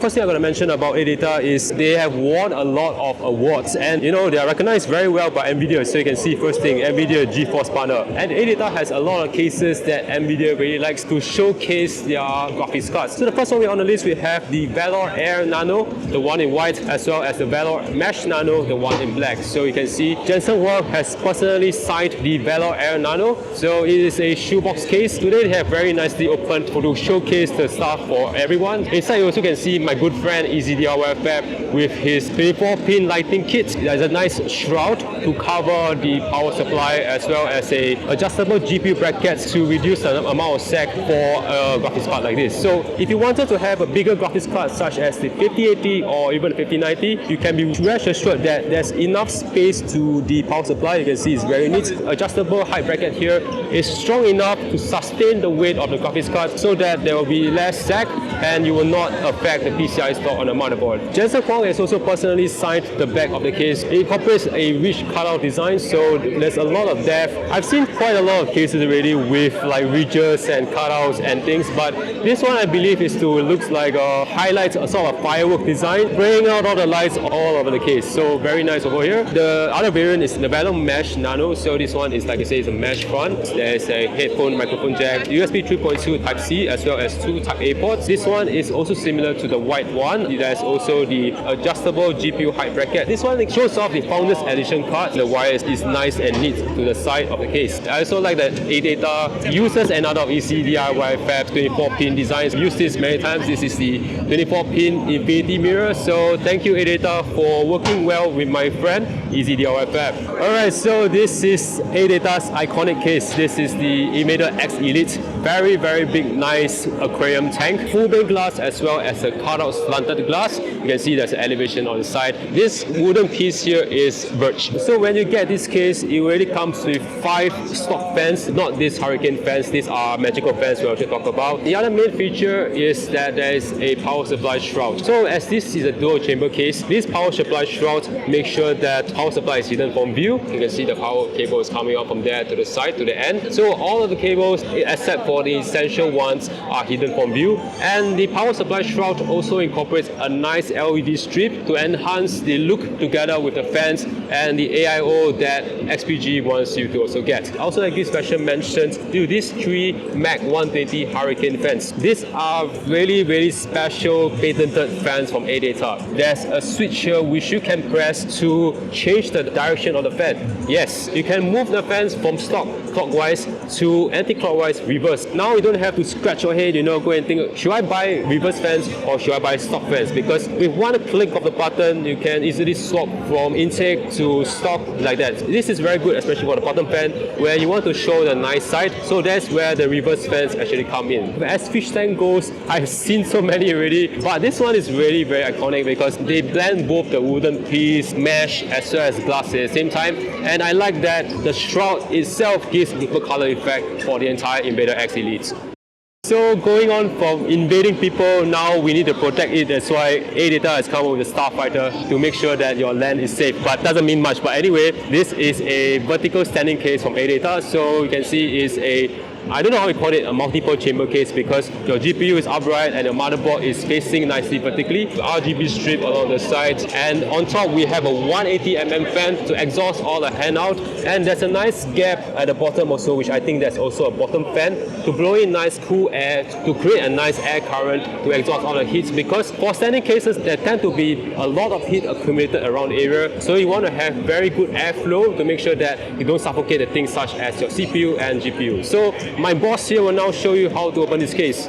First thing I'm going to mention about ADATA is they have won a lot of awards, and they are recognized very well by NVIDIA. So you can see first thing, NVIDIA GeForce partner. And ADATA has a lot of cases that NVIDIA really likes to showcase their graphics cards. So the first one on the list, we have the Valor Air Nano, the one in white, as well as the Valor Mesh Nano, the one in black. So you can see Jensen Huang has personally signed the Valor Air Nano. So it is a shoebox case. Today they have very nicely opened to showcase the stuff for everyone. Inside you also can see my good friend EasyDIY Fab with his 24-pin lighting kit. There's a nice shroud to cover the power supply, as well as a adjustable GPU brackets to reduce the amount of sag for a graphics card like this. So if you wanted to have a bigger graphics card such as the 5080 or even 5090, you can be rest assured that there's enough space to the power supply. You can see it's very neat. Adjustable height bracket here is strong enough to sustain the weight of the graphics card so that there will be less sag and you will not affect the PCI slot on the motherboard. Jensen Huang has also personally signed the back of the case. It incorporates a rich cutout design, so there's a lot of depth. I've seen quite a lot of cases already with like ridges and cutouts and things, but this one I believe is to looks like highlights a sort of firework design, bringing out all the lights all over the case. So very nice over here. The other variant is the Valor Mesh Nano. So this one is, like I say, it's a mesh front. There's a headphone microphone jack, USB 3.2 Type-C, as well as 2 Type-A ports. This one is also similar to the white one. There's also the adjustable GPU height bracket. This one shows off the Founders Edition card. The wire is nice and neat to the side of the case. I also like that ADATA uses another of EasyDIY Fab's 24-pin designs. I've used this many times. This is the 24-pin infinity mirror. So thank you ADATA for working well with my friend EasyDIY Fab. Alright, so this is ADATA's iconic case. This is the Invader X Elite. Very, very big, nice aquarium tank. Full pane glass as well as a cutout slanted glass. You can see there's an elevation on the side. This wooden piece here is birch. So when you get this case, it already comes with 5 stock fans, not these hurricane fans. These are magical fans we'll talk about. The other main feature is that there is a power supply shroud. So as this is a dual chamber case, this power supply shroud makes sure that power supply is hidden from view. You can see the power cable is coming out from there to the side, to the end. So all of the cables, except for the essential ones, are hidden from view. And the power supply shroud also incorporates a nice LED strip to enhance the look together with the fans and the AIO that XPG wants you to also get. Also, like this special mentions to these 3 Mac 120 Hurricane fans. These are really, really special patented fans from ADATA. There's a switch here which you can press to change the direction of the fan. Yes, you can move the fans from stock clockwise to anti-clockwise reverse. Now you don't have to scratch your head, go and think, should I buy reverse fans or should I buy stock fans? Because with one click of the button, you can easily swap from intake to stock like that. This is very good, especially for the bottom fan where you want to show the nice side. So that's where the reverse fans actually come in. As fish tank goes, I've seen so many already, but this one is really very iconic because they blend both the wooden piece, mesh, as well as glass at the same time. And I like that the shroud itself gives equal color effect for the entire Invader X Elite. So going on from invading people, now we need to protect it. That's why ADATA has come up with a Starfighter to make sure that your land is safe. But doesn't mean much. But anyway, this is a vertical standing case from ADATA. So you can see is a, I don't know how we call it, a multiple chamber case because your GPU is upright and your motherboard is facing nicely vertically. RGB strip along the sides, and on top we have a 180mm fan to exhaust all the handout, and there's a nice gap at the bottom also, which I think there's also a bottom fan to blow in nice cool air, to create a nice air current to exhaust all the heat, because for standing cases there tend to be a lot of heat accumulated around the area, so you want to have very good airflow to make sure that you don't suffocate the things such as your CPU and GPU. So my boss here will now show you how to open this case.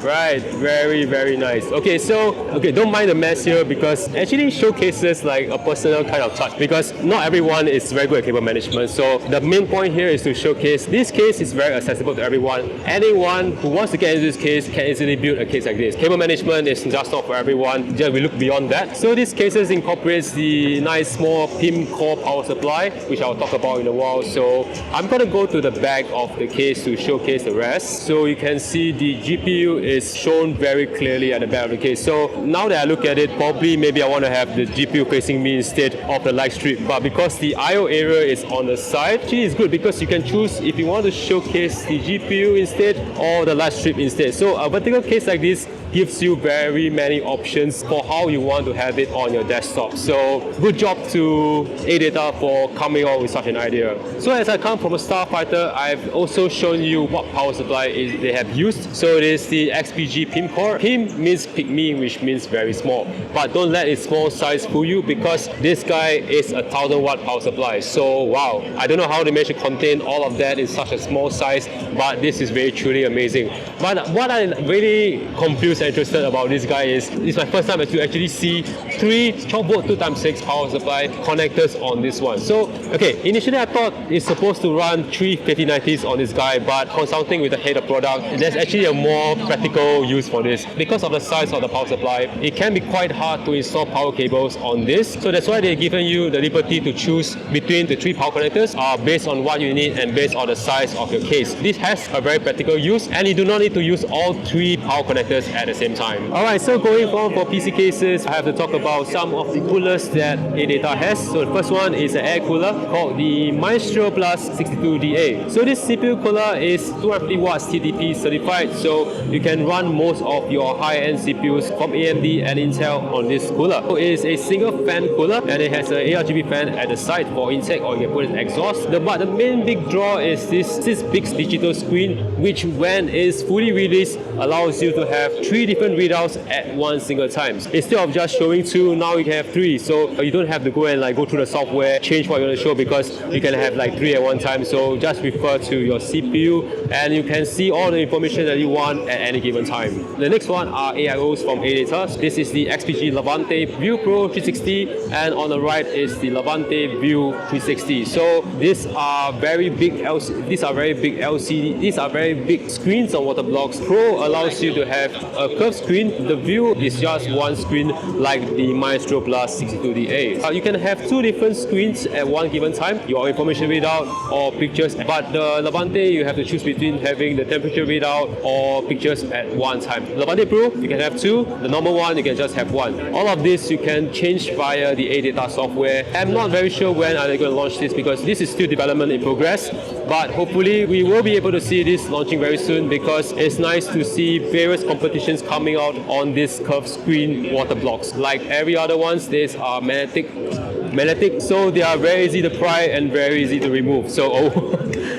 Right, very, very nice. Okay, so, don't mind the mess here because actually showcases like a personal kind of touch because not everyone is very good at cable management. So the main point here is to showcase this case is very accessible to everyone. Anyone who wants to get into this case can easily build a case like this. Cable management is just not for everyone. Just we look beyond that. So this cases incorporates the nice small PIM core power supply, which I'll talk about in a while. So I'm going to go to the back of the case to showcase the rest. So you can see the GPU is is shown very clearly at the back of the case. So now that I look at it, probably maybe I want to have the GPU facing me instead of the light strip. But because the I/O area is on the side, actually it's good because you can choose if you want to showcase the GPU instead or the light strip instead. So a vertical case like this gives you very many options for how you want to have it on your desktop. So good job to ADATA for coming up with such an idea. So as I come from a starfighter, I've also shown you what power supply they have used. So it is the XPG PIM core. PIM means pygmy, which means very small. But don't let its small size fool you because this guy is a 1000 watt power supply. So wow, I don't know how they managed to contain all of that in such a small size, but this is very truly amazing. But what I'm really confused and interested about this guy is, it's my first time to actually see 3 12 volt 2x6 power supply connectors on this one. So okay, initially I thought it's supposed to run 3 5090s on this guy, but consulting with the head of product, there's actually a more practical use for this. Because of the size of the power supply, it can be quite hard to install power cables on this. So that's why they've given you the liberty to choose between the 3 power connectors based on what you need and based on the size of your case. This has a very practical use and you do not need to use all 3 power connectors at the same time. Alright, so going on for PC cases, I have to talk about some of the coolers that ADATA has. So the first one is an air cooler called the Maestro Plus 62DA. So this CPU cooler is 250 watts TDP certified, so you can run most of your high-end CPUs from AMD and Intel on this cooler. So it is a single fan cooler and it has an ARGB fan at the side for intake, or you can put it in exhaust. But the main big draw is this big digital screen, which when it's fully released allows you to have 3 different readouts at one single time. Instead of just showing 2, now you can have 3. So you don't have to go and go through the software, change what you want to show, because you can have 3 at one time. So just refer to your CPU and you can see all the information that you want at any given time. The next one are AIOs from ADATA. This is the XPG Levante View Pro 360 and on the right is the Levante View 360. So these are very big LCD, these are very big LCD, these are very big screens on water blocks. Pro allows you to have a curved screen. The View is just one screen like the Maestro Plus 62DA. You can have 2 different screens at one given time, your information readout or pictures, but the Levante you have to choose between having the temperature readout or pictures at one time. Levante Pro you can have 2, the normal one you can just have 1. All of this you can change via the ADATA software. I'm not very sure when are they going to launch this because this is still development in progress, but hopefully we will be able to see this launching very soon because it's nice to see various competitions coming out on this curved screen water blocks. Like every other ones, these are magnetic, so they are very easy to pry and very easy to remove. So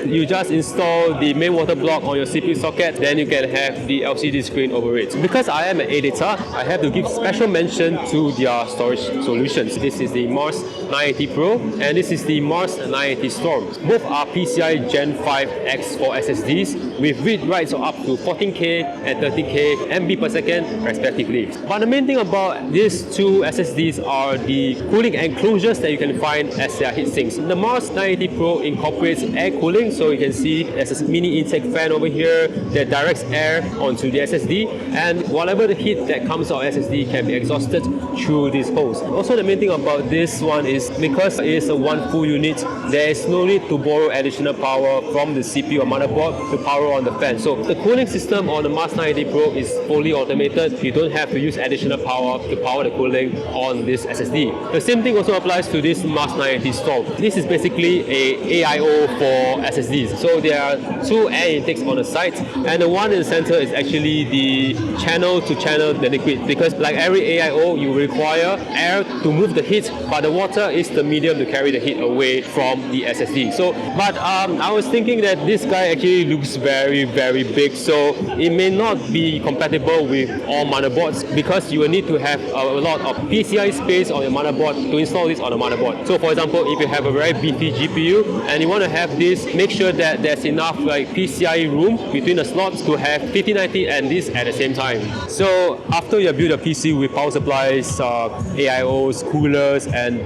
you just install the main water block on your CPU socket, then you can have the LCD screen over it. Because I am at ADATA, I have to give special mention to their storage solutions. This is the Mars 980 Pro and this is the Mars 980 Storm. Both are PCI Gen 5 X4 SSDs with read-writes of up to 14K and 13K MB per second respectively. But the main thing about these 2 SSDs are the cooling enclosures that you can find as their heat sinks. The Mars 980 Pro incorporates air cooling, so you can see there's a mini intake fan over here that directs air onto the SSD, and whatever the heat that comes out of SSD can be exhausted through these holes. Also, the main thing about this one is because it is a one full unit, there is no need to borrow additional power from the CPU or motherboard to power on the fan. So the cooling system on the Mars 980 Pro is fully automated. You don't have to use additional power to power the cooling on this SSD. The same thing also applies to this Mars 980 Storm. This is basically a AIO for SSDs. So there are 2 air intakes on the side, and the one in the center is actually the channel to channel the liquid, because like every AIO you require air to move the heat, but the water is the medium to carry the heat away from the SSD. So but I was thinking that this guy actually looks very big, so it may not be compatible with all motherboards because you will need to have a lot of PCI space on your motherboard to install this on the motherboard. So for example, if you have a very beefy GPU and you want to have this, make sure that there's enough PCI room between the slots to have 5090 and this at the same time. So after you build a PC with power supplies, AIOs, coolers and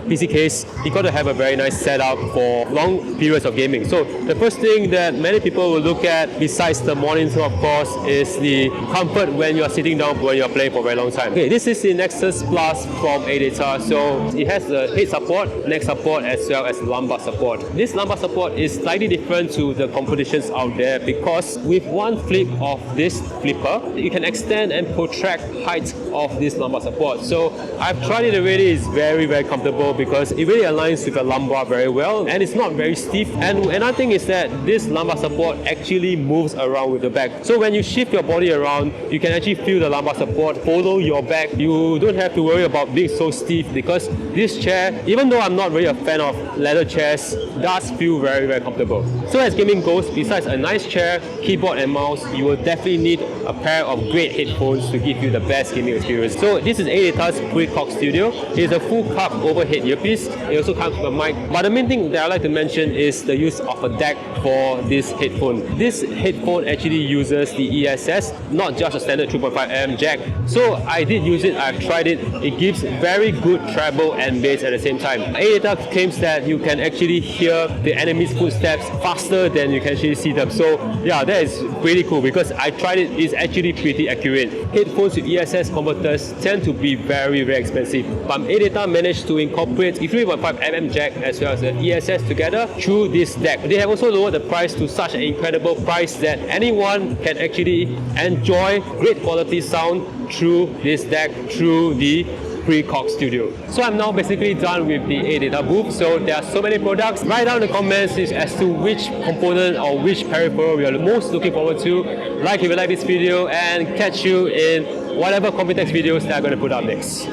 PC case, you got to have a very nice setup for long periods of gaming. So the first thing that many people will look at, besides the monitor of course, is the comfort when you're sitting down when you're playing for a very long time. Okay, this is the Nexus Plus from ADATA. So it has the head support, neck support as well as lumbar support. This lumbar support support is slightly different to the competitions out there because with one flip of this flipper, you can extend and protract height of this lumbar support. So I've tried it already. It's very, very comfortable because it really aligns with the lumbar very well and it's not very stiff. And another thing is that this lumbar support actually moves around with the back. So when you shift your body around, you can actually feel the lumbar support follow your back. You don't have to worry about being so stiff because this chair, even though I'm not really a fan of leather chairs, does feel very, very comfortable. So as gaming goes, besides a nice chair, keyboard and mouse, you will definitely need a pair of great headphones to give you the best gaming experience. So this is ADATA's Computex Studio. It's a full cup overhead earpiece. It also comes with a mic. But the main thing that I like to mention is the use of a DAC for this headphone. This headphone actually uses the ESS, not just a standard 3.5mm jack. So I did use it, I've tried it. It gives very good treble and bass at the same time. ADATA claims that you can actually hear the enemy's footsteps faster than you can actually see them. So yeah, that is pretty cool because I tried it. It's actually pretty accurate. Headphones with ESS converters tend to be very, very expensive. But ADATA managed to incorporate the 3.5mm jack as well as the ESS together through this DAC. They have also lowered the price to such an incredible price that anyone can actually enjoy great quality sound through this DAC, through the Computex Studio. So I'm now basically done with the ADATA booth. So there are so many products. Write down in the comments as to which component or which peripheral you are most looking forward to. Like if you like this video and catch you in whatever Computex videos that I'm going to put up next.